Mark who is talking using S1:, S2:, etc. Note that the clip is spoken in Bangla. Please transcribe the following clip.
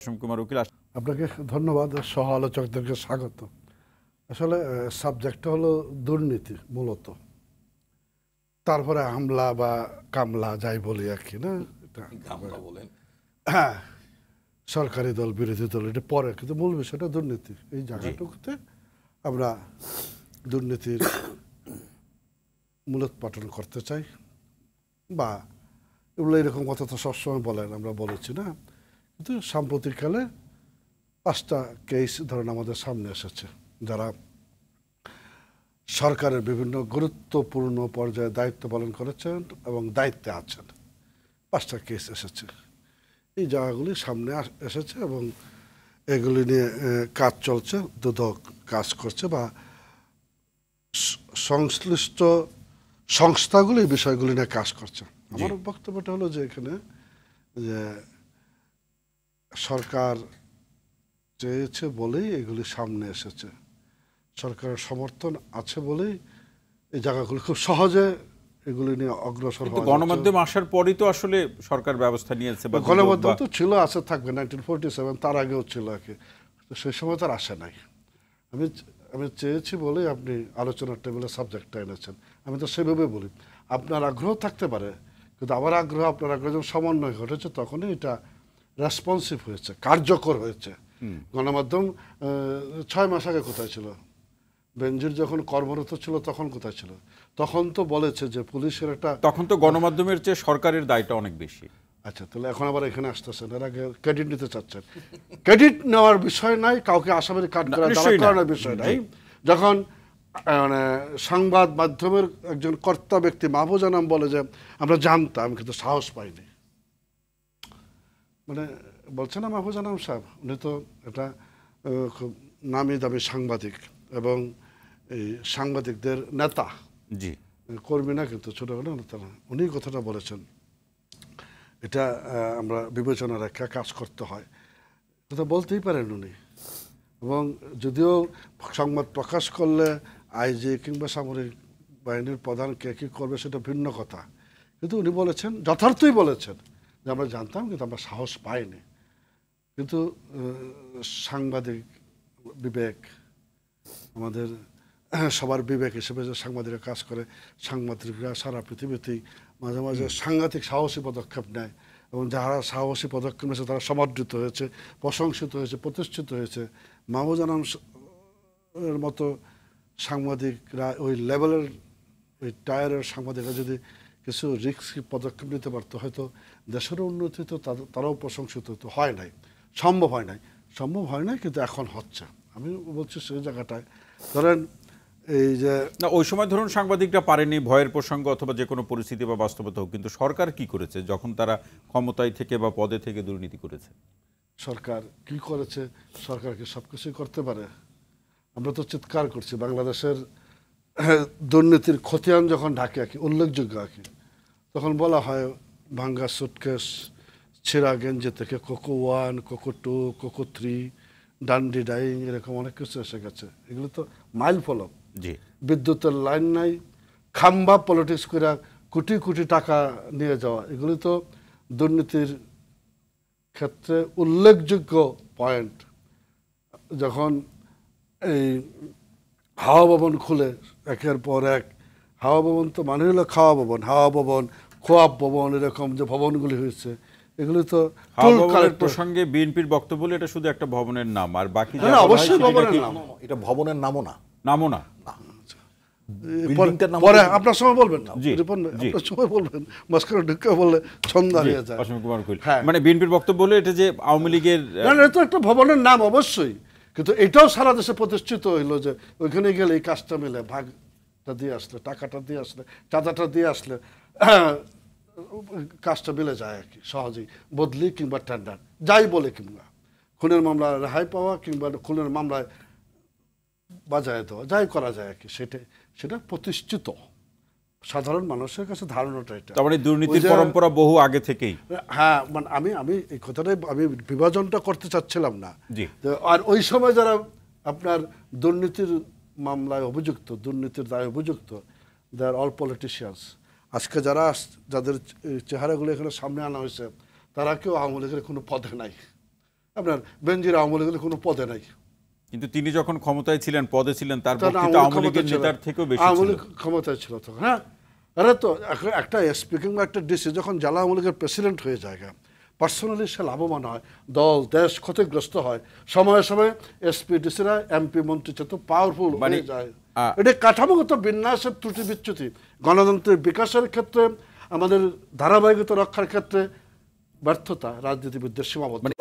S1: অসীম কুমার উকিল।
S2: আপনাকে ধন্যবাদ, সহ আলোচকদেরকে স্বাগত। আসলে সাবজেক্টটা হলো দুর্নীতি মূলত, তারপরে হামলা বা কামলা যাই বলি আর কি, না হ্যাঁ, সরকারি দল বিরোধী দল এটা পরে, কিন্তু মূল বিষয়টা দুর্নীতি। এই জায়গাটুকুতে আমরা দুর্নীতির মূলোৎপাটন করতে চাই, বা এগুলো এরকম কথা তো সবসময় বলেন, আমরা বলেছি না, কিন্তু সাম্প্রতিককালে 5টা কেস ধরেন আমাদের সামনে এসেছে, যারা সরকারের বিভিন্ন গুরুত্বপূর্ণ পর্যায়ে দায়িত্ব পালন করেছেন এবং দায়িত্বে আছেন। 5টা কেস এসেছে, এই জায়গাগুলি সামনে এসেছে এবং এগুলি নিয়ে কাজ চলছে, দুদক কাজ করছে, বা সংশ্লিষ্ট সংস্থাগুলি বিষয়গুলি নিয়ে কাজ করছে। আমার বক্তব্যটা হলো যে এখানে যে সরকার চেয়েছে বলেই এগুলি সামনে এসেছে, সরকারের সমর্থন আছে বলেই এই জায়গাগুলো খুব সহজে এগুলি নিয়ে অগ্রসর হওয়া।
S1: গণমাধ্যম আসার পরই তো আসলে সরকার ব্যবস্থা নিয়েছে,
S2: গণমাধ্যম তো ছিল, আছে, থাকবে। 1947 তার আগেও ছিল আর কি, সেই সময় তার আসে নাই। আমি চেয়েছি বলেই আপনি আলোচনার টেবিলে সাবজেক্টটা এনেছেন, আমি তো সেভাবে বলি। আপনার আগ্রহ থাকতে পারে, কিন্তু আমার আগ্রহ আপনার আগ্রহ যখন সমন্বয় ঘটেছে তখনই এটা রেসপন্সিভ হয়েছে, কার্যকর হয়েছে। গণমাধ্যম 6 মাস আগে কোথায় ছিল? বেনজির যখন কর্মরত ছিল তখন কোথায় ছিল? তখন তো বলেছে যে পুলিশের একটা,
S1: তখন তো গণমাধ্যমের চেয়ে সরকারের দায়টা অনেক বেশি।
S2: আচ্ছা, তাহলে এখন আবার এখানে আসতেছেন, এর আগে ক্রেডিট নিতে চাচ্ছেন। ক্রেডিট নেওয়ার বিষয় নাই, কাউকে আসামের কাট করার বিষয় নাই। যখন মানে সংবাদ মাধ্যমের একজন কর্তা ব্যক্তি মাহফুজ আনাম বলে যে আমরা জানতাম কিন্তু সাহস পাইনি, মানে বলছে না মাহফুজ আনাম সাহেব, উনি তো এটা খুব নামি দামি সাংবাদিক এবং এই সাংবাদিকদের নেতা,
S1: জি,
S2: কর্মী না কিন্তু ছোটখাটো নেতা না। উনি কথাটা বলেছেন, এটা আমরা বিবেচনা রেখে কাজ করতে হয়, কথা বলতেই পারেন উনি। এবং যদিও সংবাদ প্রকাশ করলে আইজি কিংবা সামরিক বাহিনীর প্রধান কে কী করবে সেটা ভিন্ন কথা, কিন্তু উনি বলেছেন, যথার্থই বলেছেন যে আমরা জানতাম কিন্তু আমরা সাহস পাইনি। কিন্তু সাংবাদিক বিবেক, আমাদের সবার বিবেক হিসেবে যে সাংবাদিকরা কাজ করে, সাংবাদিকরা সারা পৃথিবীতেই মাঝে মাঝে সাংঘাতিক সাহসী পদক্ষেপ নেয়, এবং যারা সাহসী পদক্ষেপ নিয়েছে তারা সমাদৃত হয়েছে, প্রশংসিত হয়েছে, প্রতিষ্ঠিত হয়েছে। মাহফুজ আনাম এর মতো সাংবাদিকরা ওই লেভেলের, ওই টায়ারের সাংবাদিকরা যদি কিছু রিস্কি পদক্ষেপ নিতে পারতো, হয়তো দেশের উন্নতি তো তারাও প্রশংসিত হতো। হয় নাই, সম্ভব হয় নাই, কিন্তু এখন হচ্ছে। আমি বলছি সেই জায়গাটায় ধরেন এই যে
S1: না, ওই সময় ধরুন সাংবাদিকরা পারেনি, ভয়ের প্রসঙ্গ অথবা যে কোনো পরিস্থিতি বা বাস্তবতা হোক, কিন্তু সরকার কি করেছে যখন তারা ক্ষমতায় থেকে বা পদে থেকে দুর্নীতি করেছে?
S2: সরকার কি করেছে? সরকার কি সব কিছুই করতে পারে? আমরা তো চিৎকার করছি বাংলাদেশের দুর্নীতির খতিয়ান যখন ঢাকে আঁকি, উল্লেখযোগ্য আঁকি, তখন বলা হয় ভাঙ্গা সুটকেস, ছেঁড়া গেঞ্জি থেকে কোকো 1, কোকো 2, কোকো 3, ডান্ডি ডাইং, এরকম অনেক কিছু এসে গেছে। এগুলো তো মাইল ফলক। বিদ্যুতের লাইন নাই, খাম্বা পলিটিক্স করে কোটি কোটি টাকা নিয়ে যাওয়া, এগুলি তো দুর্নীতির ক্ষেত্রে উল্লেখযোগ্য পয়েন্ট। যখন এই হাওয়া ভবন খুলে একের পর এক, হাওয়া ভবন তো মানে হলো খাওয়া ভবন, হাওয়া ভবন, খোয়াব ভবন, এরকম যে ভবনগুলি হয়েছে, এগুলি তো
S1: প্রসঙ্গে বিএনপির বক্তব্য বলে এটা শুধু একটা ভবনের নাম, আর বাকি
S2: অবশ্যই ভবনের নাম,
S3: এটা ভবনের নামও না,
S1: না।
S2: পরে আপনার সময় বলবেন না, আপনার সময় বলবেন, মাঝখানে ঢুকে বললে ছন্দা হয়ে যায়।
S1: মানে বিএনপির বক্তব্য বলে এটা যে আওয়ামী লীগের,
S2: তো একটা ভবনের নাম অবশ্যই, কিন্তু এটাও সারা দেশে প্রতিষ্ঠিত হইলো যে ওইখানে গেলে এই কাজটা মিলে, ভাগটা দিয়ে আসলে, টাকাটা দিয়ে আসলে, চাঁদাটা দিয়ে আসলে কাজটা মিলে যায় আর কি, সহজেই বদলি কিংবা টেন্ডার যাই বলে, কিংবা খুনের মামলা রেহাই পাওয়া কিংবা খুনের মামলায় বাজায় দেওয়া, যাই করা যায় আর কি, সেটা প্রতিষ্ঠিত সাধারণ মানুষের কাছে ধারণাটা এটা।
S1: মানে দুর্নীতির পরম্পরা বহু আগে থেকেই।
S2: হ্যাঁ, মানে আমি এই কথাটাই আমি বিভাজনটা করতে চাচ্ছিলাম না। আর ওই সময় যারা আপনার দুর্নীতির মামলায় অভিযুক্ত, দুর্নীতির দায়ে অভিযুক্ত, দে আর অল পলিটিশিয়ানস। আজকে যাদের চেহারাগুলো এখানে সামনে আনা হয়েছে, তারা কেউ আওয়ামী লীগের কোনো পদে নাই, আপনার বেনজির আওয়ামী লীগের কোনো পদে নাই।
S1: কিন্তু তিনি যখন ক্ষমতায় ছিলেন, পদে ছিলেন, তার
S2: তখন
S1: বক্তৃতা আওয়ামী লীগের
S2: ক্ষমতায় ছিল।
S1: নেতার থেকেও বেশি
S2: আওয়ামী
S1: ছিল।
S2: লীগ ক্ষমতায় ছিল তখন। হ্যাঁ, আরে তো একটা এসপি কিংবা একটা ডিসি যখন জেলা আওয়ামী লীগের প্রেসিডেন্ট হয়ে যায়, পার্সোনালি সে লাভবান হয়, দল দেশ ক্ষতিগ্রস্ত হয়, সময়ে সময়ে এসপি ডিসিরা এমপি মন্ত্রী যত পাওয়ারফুল
S1: মানে,
S2: হয়ে যায়। এটা কাঠামোগত বিন্যাসের ত্রুটি বিচ্যুতি, গণতন্ত্রের বিকাশের ক্ষেত্রে, আমাদের ধারাবাহিকতা রক্ষার ক্ষেত্রে ব্যর্থতা, রাজনীতিবিদদের সীমাবদ্ধতা।